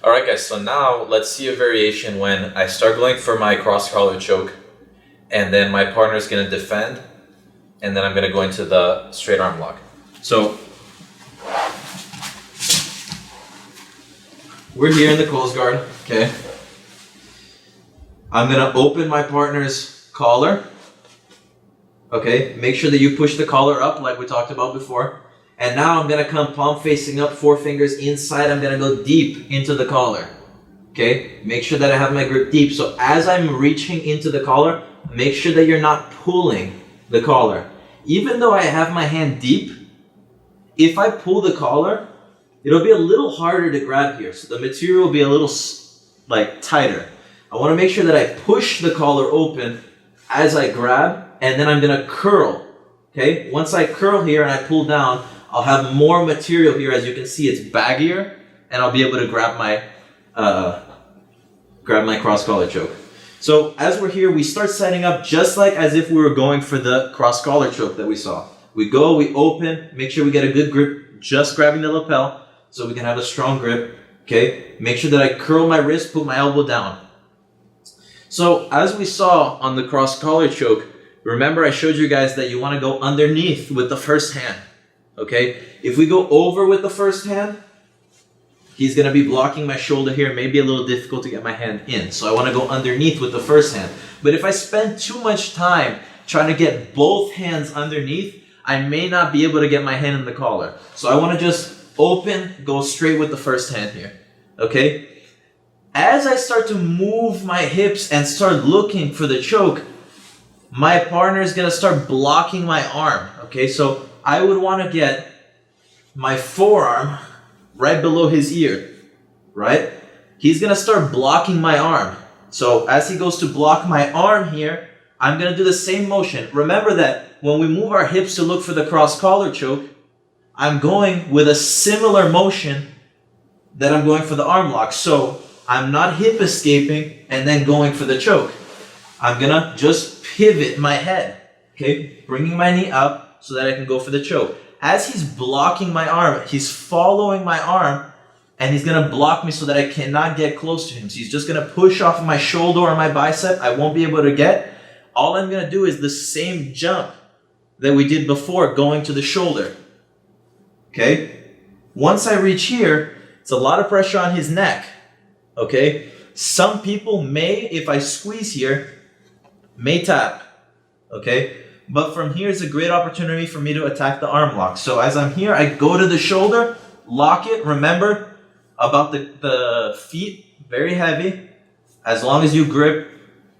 All right, guys, so now let's see a variation when I start going for my cross collar choke, and then my partner is going to defend, and then I'm going to go into the straight arm lock. So we're here in the closed guard, okay? I'm going to open my partner's collar, okay? Make sure that you push the collar up like we talked about before. And now I'm going to come palm facing up, 4 fingers inside. I'm going to go deep into the collar. Okay? Make sure that I have my grip deep. So as I'm reaching into the collar, make sure that you're not pulling the collar. Even though I have my hand deep, if I pull the collar, it'll be a little harder to grab here. So the material will be a little tighter. I want to make sure that I push the collar open as I grab, and then I'm going to curl. Okay? Once I curl here and I pull down, I'll have more material here. As you can see, it's baggier, and I'll be able to grab my cross collar choke. So as we're here, we start setting up just like as if we were going for the cross collar choke that we saw. We go, we open, make sure we get a good grip, just grabbing the lapel so we can have a strong grip. Okay, make sure that I curl my wrist, put my elbow down. So as we saw on the cross collar choke, remember I showed you guys that you want to go underneath with the first hand. Okay, if we go over with the first hand, he's going to be blocking my shoulder here. Maybe a little difficult to get my hand in. So I want to go underneath with the first hand. But if I spend too much time trying to get both hands underneath, I may not be able to get my hand in the collar. So I want to just open, go straight with the first hand here. Okay, as I start to move my hips and start looking for the choke, my partner is going to start blocking my arm. Okay, so I would want to get my forearm right below his ear, right? He's going to start blocking my arm. So as he goes to block my arm here, I'm going to do the same motion. Remember that when we move our hips to look for the cross collar choke, I'm going with a similar motion that I'm going for the arm lock. So I'm not hip escaping and then going for the choke. I'm going to just pivot my head, okay? Bringing my knee up so that I can go for the choke. As he's blocking my arm, he's following my arm, and he's going to block me so that I cannot get close to him. So he's just going to push off of my shoulder or my bicep. I won't be able to get. All I'm going to do is the same jump that we did before, going to the shoulder. Okay? Once I reach here, it's a lot of pressure on his neck. Okay? Some people may, if I squeeze here, may tap. Okay? But from here is a great opportunity for me to attack the arm lock. So as I'm here, I go to the shoulder, lock it. Remember about the feet, very heavy. As long as you grip,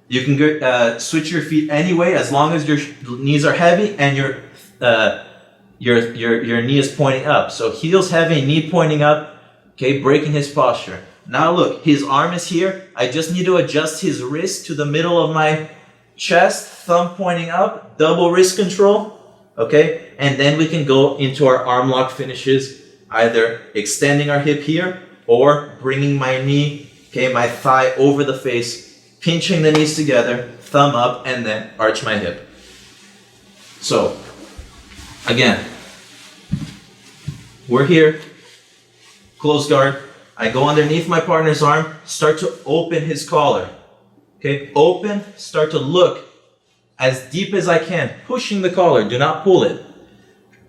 you can switch your feet anyway, as long as your knees are heavy and your knee is pointing up. So heels heavy, knee pointing up, okay, breaking his posture. Now look, his arm is here. I just need to adjust his wrist to the middle of my chest, thumb pointing up, double wrist control, okay? And then we can go into our arm lock finishes, either extending our hip here or bringing my knee, okay, my thigh over the face, pinching the knees together, thumb up, and then arch my hip. So, again, we're here, close guard. I go underneath my partner's arm, start to open his collar. Okay, open, start to look as deep as I can, pushing the collar, do not pull it.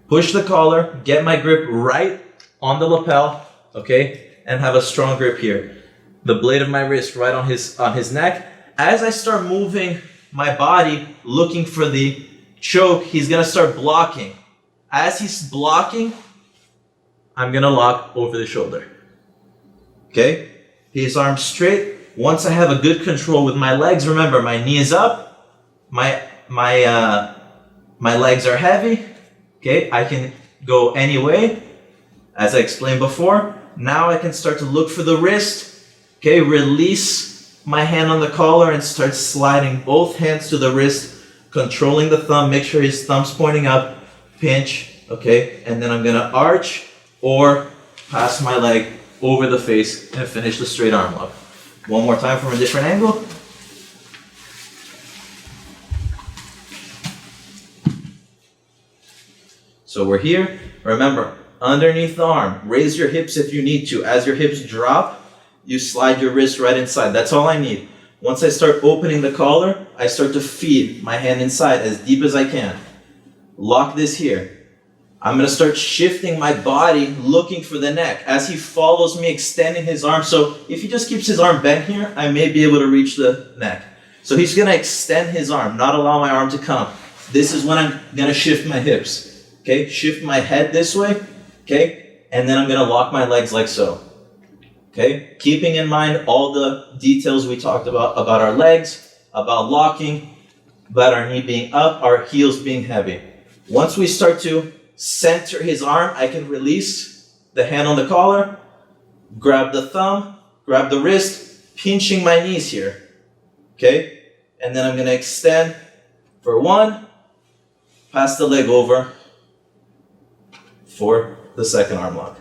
Push the collar, get my grip right on the lapel, okay, and have a strong grip here. The blade of my wrist right on his neck. As I start moving my body, looking for the choke, he's gonna start blocking. As he's blocking, I'm gonna lock over the shoulder. Okay, his arm straight. Once I have a good control with my legs, remember my knee is up, my legs are heavy, okay, I can go any way, as I explained before. Now I can start to look for the wrist, okay, release my hand on the collar and start sliding both hands to the wrist, controlling the thumb, make sure his thumb's pointing up, pinch, okay, and then I'm gonna arch or pass my leg over the face and finish the straight arm lock. One more time from a different angle. So we're here. Remember, underneath the arm, raise your hips if you need to. As your hips drop, you slide your wrist right inside. That's all I need. Once I start opening the collar, I start to feed my hand inside as deep as I can. Lock this here. I'm going to start shifting my body, looking for the neck. As he follows me, extending his arm. So if he just keeps his arm bent here, I may be able to reach the neck. So he's going to extend his arm, not allow my arm to come. This is when I'm going to shift my hips. Okay, shift my head this way. Okay, and then I'm going to lock my legs like so. Okay, keeping in mind all the details we talked about our legs, about locking, about our knee being up, our heels being heavy. Once we start to center his arm, I can release the hand on the collar, grab the thumb, grab the wrist, pinching my knees here. Okay, and then I'm going to extend for 1, pass the leg over for the second arm lock.